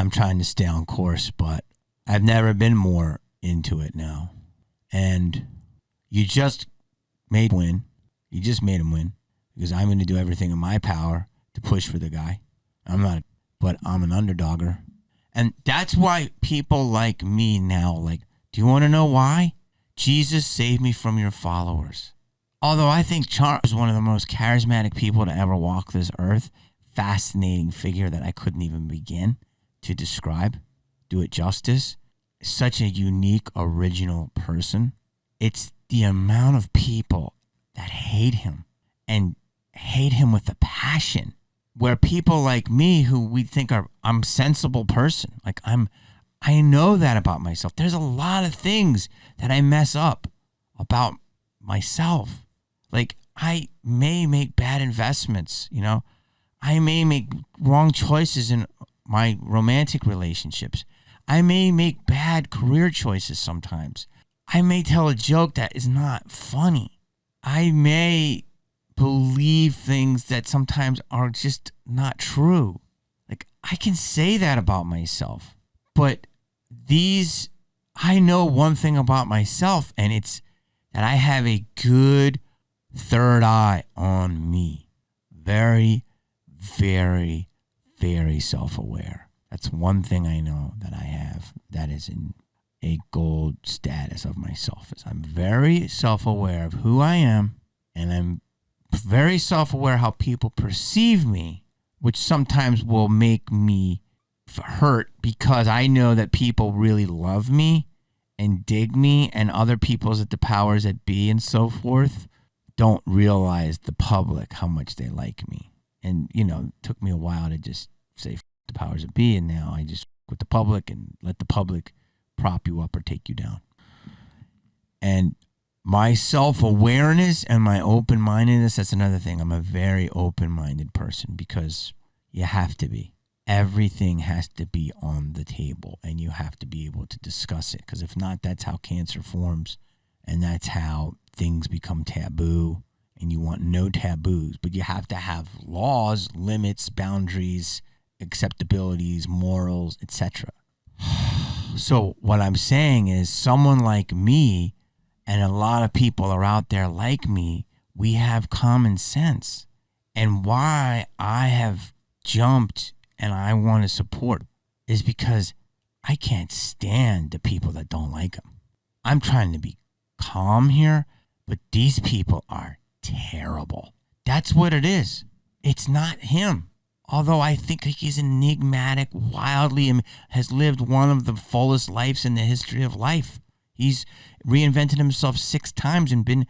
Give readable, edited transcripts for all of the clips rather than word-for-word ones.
I'm trying to stay on course, but I've never been more into it now. And you just made him win. You just made him win because I'm going to do everything in my power to push for the guy. But I'm an underdogger. And that's why people like me now, do you want to know why? Jesus saved me from your followers. Although I think Charles is one of the most charismatic people to ever walk this earth, fascinating figure that I couldn't even begin to describe, do it justice. Such a unique, original person. It's the amount of people that hate him and hate him with a passion. Where people like me, who we think I'm a sensible person, I know that about myself. There's a lot of things that I mess up about myself. I may make bad investments, I may make wrong choices in my romantic relationships. I may make bad career choices sometimes. I may tell a joke that is not funny. I may believe things that sometimes are just not true. I can say that about myself. But I know one thing about myself, and it's that I have a good third eye on me. Very, very, very self-aware. That's one thing I know that I have that is in a gold status of myself. Is I'm very self-aware of who I am, and I'm very self-aware how people perceive me, which sometimes will make me hurt because I know that people really love me and dig me, and other people's at the powers that be and so forth don't realize the public how much they like me. And, it took me a while to just say the powers that be, and now I just with the public and let the public prop you up or take you down. And my self-awareness and my open-mindedness, that's another thing. I'm a very open-minded person because you have to be. Everything has to be on the table, and you have to be able to discuss it, because if not, that's how cancer forms, and that's how things become taboo, and you want no taboos, but you have to have laws, limits, boundaries, acceptabilities, morals, etc. So what I'm saying is someone like me, and a lot of people are out there like me, we have common sense. And why I have jumped and I want to support is because I can't stand the people that don't like him. I'm trying to be calm here, but these people are terrible. That's what it is. It's not him. Although I think he's enigmatic, wildly, and has lived one of the fullest lives in the history of life. He's reinvented himself 6 times and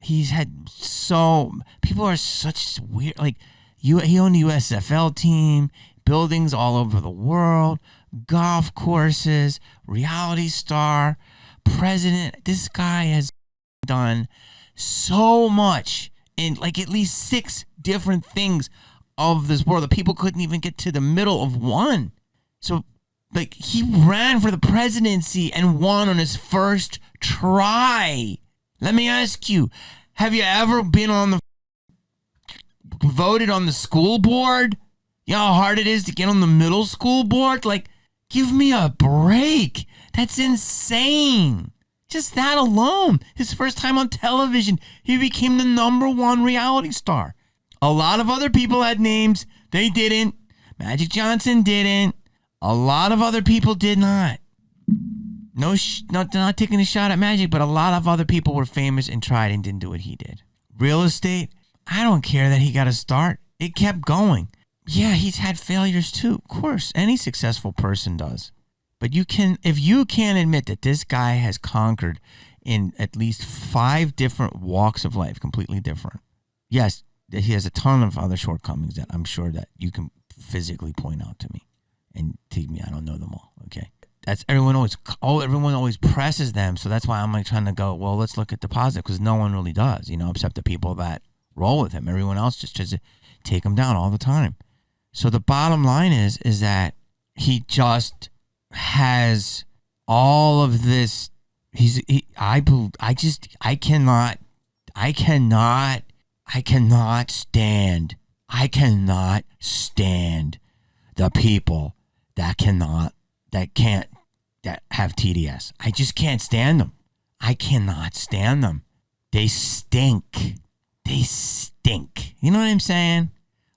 he's had people are such weird, he owned the USFL team, buildings all over the world, golf courses, reality star, president. This guy has done so much in at least 6 different things of this world that people couldn't even get to the middle of one. So he ran for the presidency and won on his first try. Let me ask you, have you ever been voted on the school board? You know how hard it is to get on the middle school board? Give me a break. That's insane. Just that alone. His first time on television, he became the #1 reality star. A lot of other people had names. They didn't. Magic Johnson didn't. A lot of other people did not. Not taking a shot at Magic, but a lot of other people were famous and tried and didn't do what he did. Real estate, I don't care that he got a start. It kept going. Yeah, he's had failures too. Of course, any successful person does. But if you can't admit that this guy has conquered in at least 5 different walks of life, completely different. Yes, he has a ton of other shortcomings that I'm sure that you can physically point out to me. And take me, I don't know them all, okay? That's everyone always presses them, so that's why I'm trying to go, well, let's look at the positive, because no one really does, except the people that roll with him. Everyone else just tries to take him down all the time. So the bottom line is that he just has all of this. I cannot stand the people that have TDS. I just can't stand them. I cannot stand them. They stink. They stink. You know what I'm saying?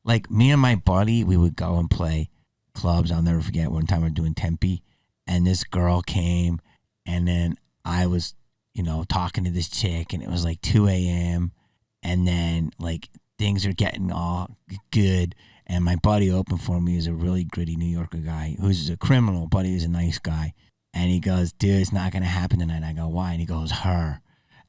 Like me and my buddy, we would go and play clubs. I'll never forget one time we were doing Tempe, and this girl came, and then I was, talking to this chick, and it was like 2 a.m. And then like things are getting all good. And my buddy opened for me. He's a really gritty New Yorker guy who's a criminal, but he's a nice guy. And he goes, dude, it's not going to happen tonight. I go, why? And he goes, her.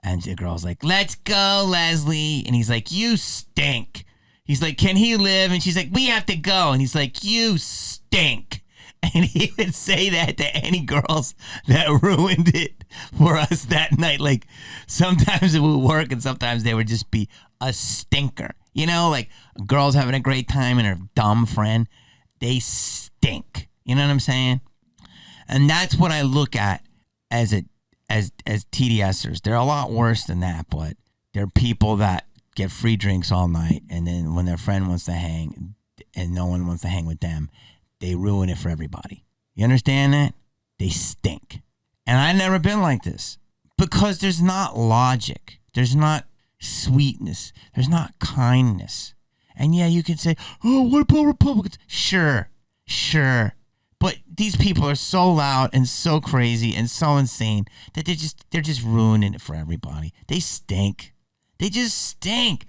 And the girl's like, let's go, Leslie. And he's like, you stink. He's like, can he live? And she's like, we have to go. And he's like, you stink. And he would say that to any girls that ruined it for us that night. Like, sometimes it would work and sometimes they would just be a stinker. Like a girl's having a great time and her dumb friend, they stink. You know what I'm saying? And that's what I look at as TDSers. They're a lot worse than that, but they're people that get free drinks all night, and then when their friend wants to hang and no one wants to hang with them, they ruin it for everybody. You understand that? They stink. And I've never been like this because there's not logic. There's not sweetness. There's not kindness. And yeah, you can say, oh, what about Republicans? Sure. But these people are so loud and so crazy and so insane that they're just ruining it for everybody. They stink. They just stink.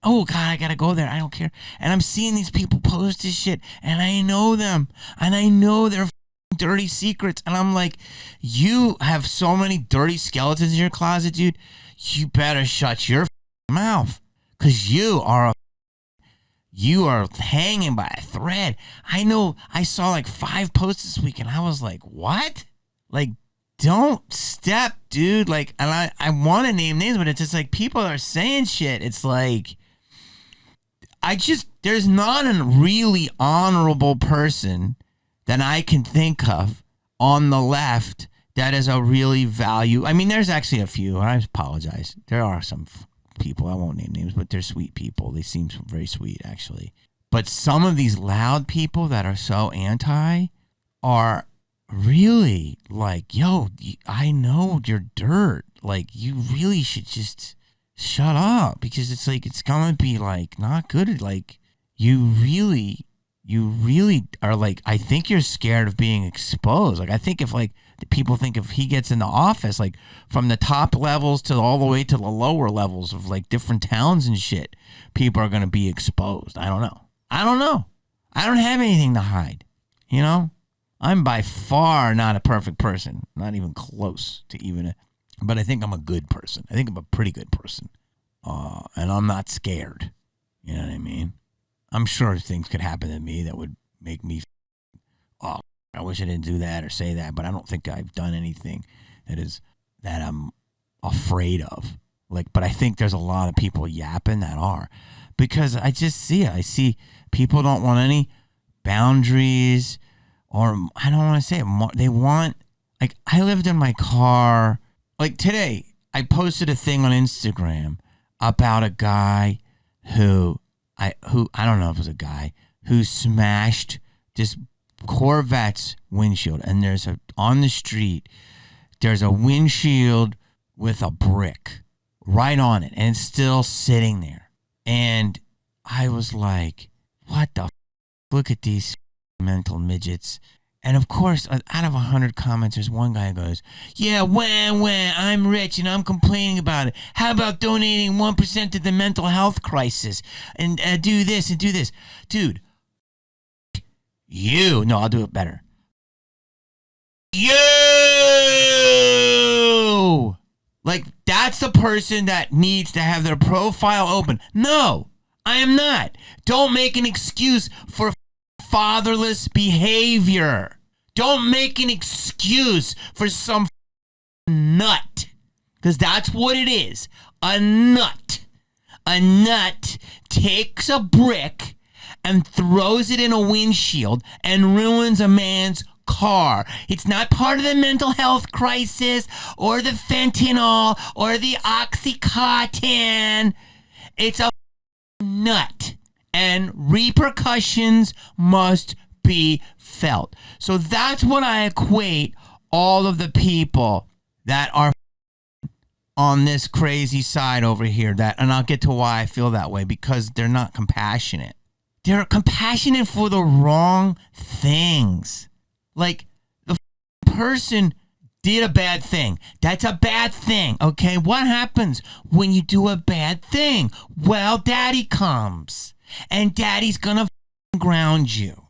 Oh, God, I got to go there. I don't care. And I'm seeing these people post this shit, and I know them. And I know their dirty secrets. And I'm like, you have so many dirty skeletons in your closet, dude. You better shut your mouth, because you are hanging by a thread. I know I saw like 5 posts this week, and I was like, what? Like, don't step, dude. Like, and I want to name names, but it's just like people are saying shit. It's like, there's not a really honorable person that I can think of on the left that is a really value. I mean, there's actually a few. I apologize. There are some people, I won't name names, but they're sweet people. They seem very sweet, actually. But some of these loud people that are so anti are really like, yo, I know you're dirt. Like, you really should just shut up, because it's like, it's gonna be like not good. Like, you really are like, I think you're scared of being exposed. Like, I think if like people think if he gets in the office, like from the top levels to all the way to the lower levels of like different towns and shit, people are going to be exposed. I don't know. I don't have anything to hide. I'm by far not a perfect person, not even close to but I think I'm a good person. I think I'm a pretty good person. And I'm not scared. You know what I mean? I'm sure things could happen to me that would make me, oh, I wish I didn't do that or say that, but I don't think I've done anything that I'm afraid of. Like, but I think there's a lot of people yapping that are, because I just see it. I see people don't want any boundaries, or I don't want to say it. They want, like, I lived in my car. Like today, I posted a thing on Instagram about a guy who I don't know if it was a guy who smashed this Corvette's windshield, and on the street there's a windshield with a brick right on it, and it's still sitting there. And I was like, what the look at these mental midgets. And of course, out of 100 comments, there's one guy who goes, yeah, when I'm rich and I'm complaining about it. How about donating 1% to the mental health crisis and do this and do this? Dude, I'll do it better. You! Like, that's the person that needs to have their profile open. No, I am not. Don't make an excuse for fatherless behavior. Don't make an excuse for some nut, because that's what it is. A nut. A nut takes a brick and throws it in a windshield and ruins a man's car. It's not part of the mental health crisis or the fentanyl or the Oxycontin. It's a nut. And repercussions must be felt. So that's what I equate all of the people that are on this crazy side over here, and I'll get to why I feel that way, because they're not compassionate. They're compassionate for the wrong things. Like, the person did a bad thing. That's a bad thing, okay? What happens when you do a bad thing? Well, daddy comes, and daddy's gonna ground you.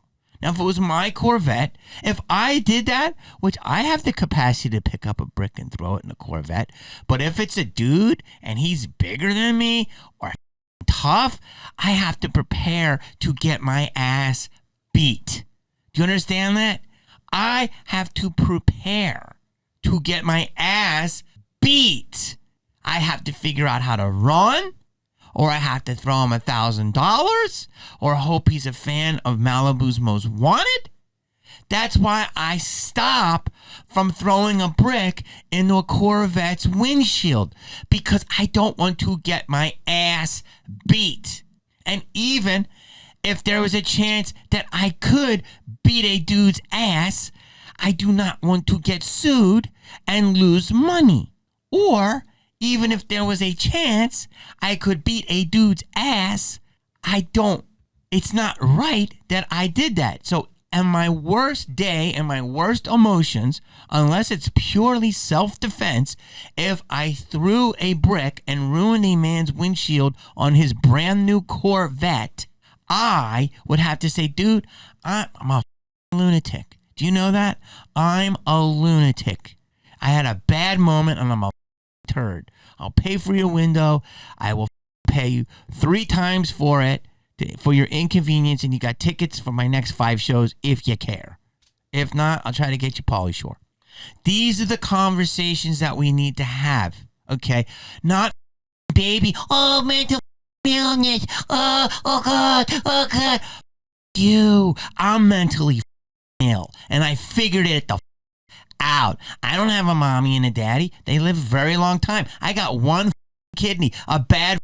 Now, if it was my Corvette, if I did that, which I have the capacity to pick up a brick and throw it in a Corvette, but if it's a dude and he's bigger than me or tough, I have to prepare to get my ass beat. Do you understand that? I have to prepare to get my ass beat. I have to figure out how to run, or I have to throw him $1,000, or hope he's a fan of Malibu's Most Wanted. That's why I stop from throwing a brick into a Corvette's windshield, because I don't want to get my ass beat. And even if there was a chance that I could beat a dude's ass, I do not want to get sued and lose money. Or even if there was a chance I could beat a dude's ass, it's not right that I did that. So on my worst day and my worst emotions, unless it's purely self-defense, if I threw a brick and ruined a man's windshield on his brand new Corvette, I would have to say, dude, I'm a lunatic. Do you know that? I'm a lunatic. I had a bad moment and I'm a turd. I'll pay for your window. I will pay you 3 times for it, for your inconvenience, and you got tickets for my next 5 shows if you care. If not, I'll try to get you Pauly Shore. These are the conversations that we need to have, okay? Not baby, oh, mental illness, oh God. I'm mentally ill, and I figured it the out. I don't have a mommy and a daddy. They live a very long time. I got 1 kidney, a bad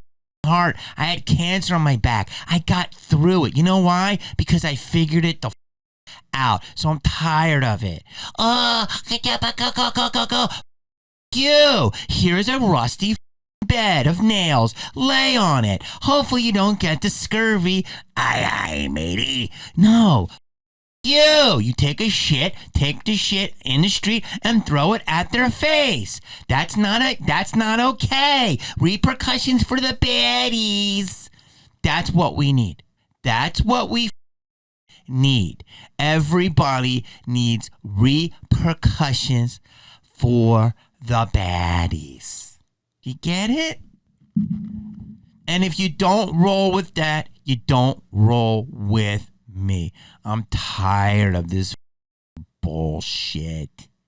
heart. I had cancer on my back. I got through it. You know why? Because I figured it the out. So I'm tired of it. Go. You. Here's a rusty bed of nails. Lay on it. Hopefully you don't get the scurvy. Aye, matey. No. You take the shit in the street and throw it at their face. That's not okay. Repercussions for the baddies. That's what we need. That's what we need. Everybody needs repercussions for the baddies. You get it? And if you don't roll with that, you don't roll with me. I'm tired of this bullshit.